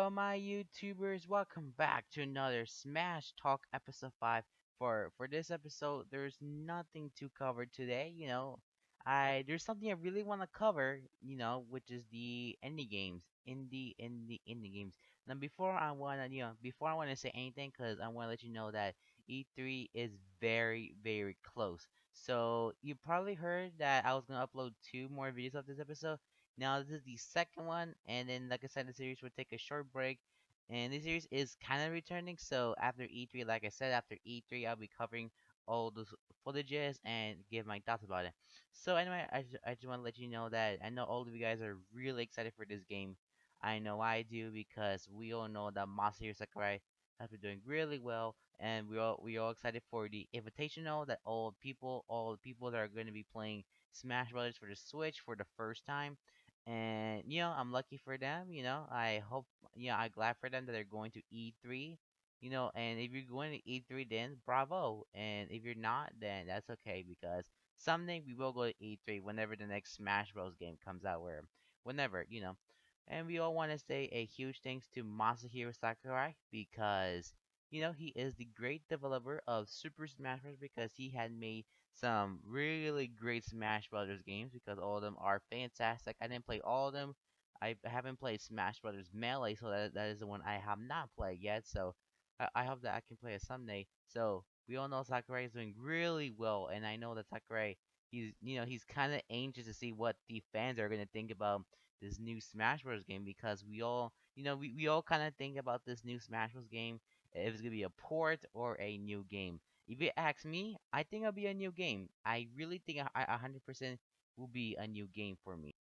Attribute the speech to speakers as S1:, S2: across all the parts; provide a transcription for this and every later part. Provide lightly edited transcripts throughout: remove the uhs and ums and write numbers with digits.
S1: Hello, my YouTubers. Welcome back to another Smash Talk episode 5. For this episode, there's nothing to cover today. I there's something I really want to cover. Which is the indie games, indie games. Now, before I wanna say anything, cause I wanna let you know that E3 is very, very close. So you probably heard that I was gonna upload two more videos of this episode. Now this is the second one, and then like I said, the series will take a short break, and this series is kind of returning. So after E3, like I said, after E3, I'll be covering all those footages and give my thoughts about it. So anyway, I just want to let you know that I know all of you guys are really excited for this game. I know I do because we all know that Masahiro Sakurai has been doing really well, and we all excited for the invitational that all the people that are going to be playing Smash Brothers for the Switch for the first time. And I'm lucky for them. I hope, I'm glad for them that they're going to E3. And if you're going to E3, then bravo. And if you're not, then that's okay because someday we will go to E3 whenever the next Smash Bros. Game comes out, where whenever. And we all want to say a huge thanks to Masahiro Sakurai because he is the great developer of Super Smash Bros. Because he had made some really great Smash Brothers games because all of them are fantastic. I didn't play all of them. I haven't played Smash Brothers Melee, so that is the one I have not played yet. So I hope that I can play it someday. So we all know Sakurai is doing really well, and I know that Sakurai, he's kind of anxious to see what the fans are gonna think about this new Smash Bros. Game because we all kind of think about this new Smash Bros. Game if it's gonna be a port or a new game. If you ask me, I think it'll be a new game. I really think 100% will be a new game for me.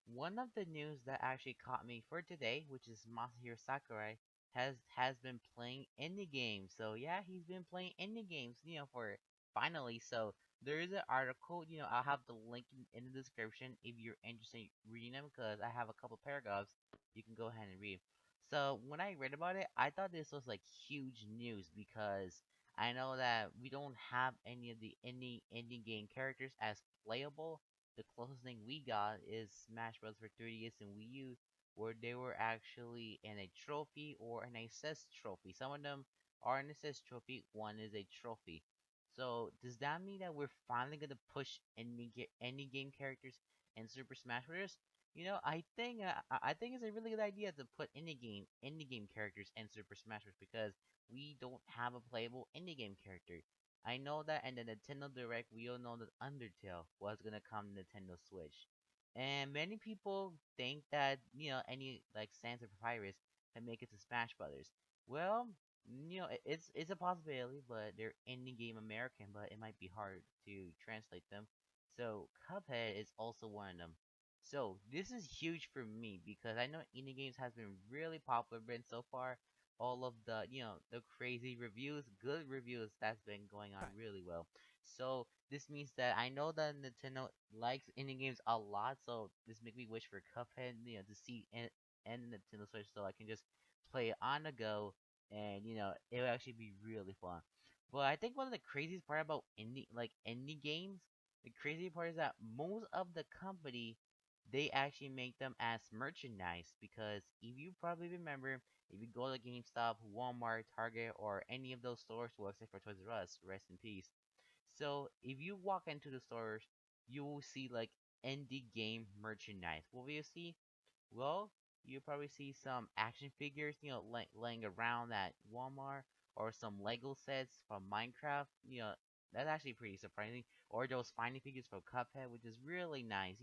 S1: One of the news that actually caught me for today, which is Masahiro Sakurai, has been playing indie games. So yeah, he's been playing indie games, for finally. So there is an article, I'll have the link in the description if you're interested in reading them because I have a couple paragraphs you can go ahead and read. So when I read about it, I thought this was like huge news because I know that we don't have any of the indie game characters as playable. The closest thing we got is Smash Bros. For 3DS and Wii U, where they were actually in a trophy or an assist trophy. Some of them are an assist trophy, one is a trophy. So does that mean that we're finally gonna push any game characters in Super Smash Bros? I think it's a really good idea to put indie game characters in Super Smash Bros. Because we don't have a playable indie game character. I know that in the Nintendo Direct, we all know that Undertale was gonna come to Nintendo Switch, and many people think that any like Sans or Papyrus can make it to Smash Brothers. Well, it's a possibility, but they're indie game American, but it might be hard to translate them. So Cuphead is also one of them. So this is huge for me because I know indie games has been really popular been so far, all of the crazy reviews, good reviews that's been going on really well. So this means that I know that Nintendo likes indie games a lot. So this make me wish for Cuphead, to see and Nintendo Switch, so I can just play it on the go, and it'll actually be really fun. But I think one of the craziest part about indie games, the crazy part is that most of the company they actually make them as merchandise because if you probably remember, if you go to GameStop, Walmart, Target, or any of those stores, well, except for Toys R Us, rest in peace. So if you walk into the stores, you will see like indie game merchandise. What will you see? Well, you probably see some action figures, laying around at Walmart, or some Lego sets from Minecraft. That's actually pretty surprising. Or those finding figures from Cuphead, which is really nice.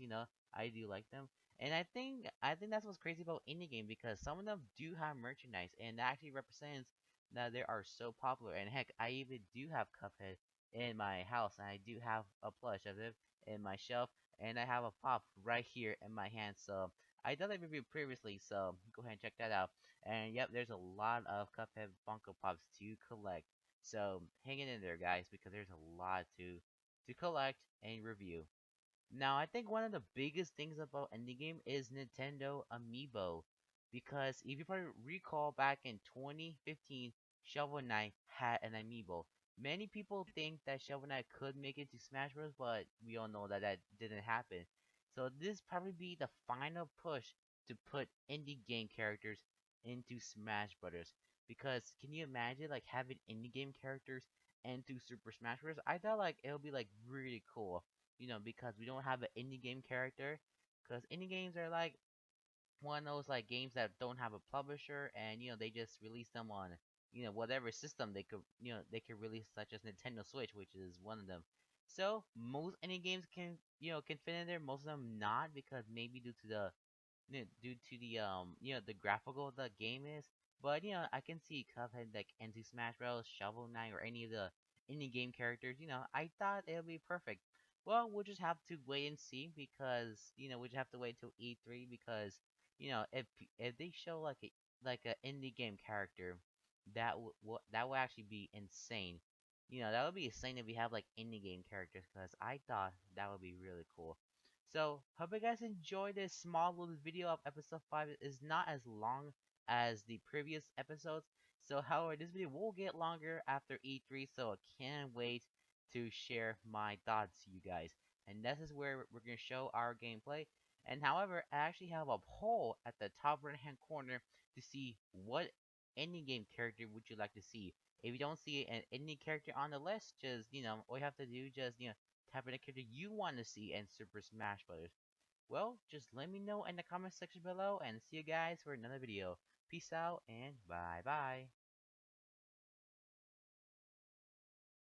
S1: I do like them. And I think that's what's crazy about indie game because some of them do have merchandise, and that actually represents that they are so popular. And heck, I even do have Cuphead in my house, and I do have a plush of it in my shelf, and I have a pop right here in my hand. So I done a review previously, so go ahead and check that out. And yep, there's a lot of Cuphead Funko Pops to collect. So hang in there, guys, because there's a lot to collect and review. Now, I think one of the biggest things about indie game is Nintendo Amiibo, because if you probably recall back in 2015, Shovel Knight had an Amiibo. Many people think that Shovel Knight could make it to Smash Bros, but we all know that that didn't happen. So this probably be the final push to put indie game characters into Smash Brothers. Because can you imagine like having indie game characters into Super Smash Bros? I thought like it'll be like really cool, because we don't have an indie game character. Because indie games are like one of those like games that don't have a publisher, and they just release them on whatever system they could release, such as Nintendo Switch, which is one of them. So most any games can fit in there, most of them not, because maybe due to the graphical the game is. But I can see Cuphead like into Smash Bros, Shovel Knight, or any of the indie game characters. I thought it would be perfect. Well, we'll just have to wait and see, because we just have to wait till E3, because if they show like a indie game character, that would actually be insane. That would be insane if we have like indie game characters, because I thought that would be really cool. So, hope you guys enjoyed this small little video of episode 5. It is not as long as the previous episodes. So, however, this video will get longer after E3, so I can't wait to share my thoughts to you guys. And this is where we're going to show our gameplay. And however, I actually have a poll at the top right hand corner to see what any game character would you like to see. If you don't see any character on the list, just, all you have to do, just, type in a character you want to see in Super Smash Bros. Well, just let me know in the comment section below, and see you guys for another video. Peace out and bye bye.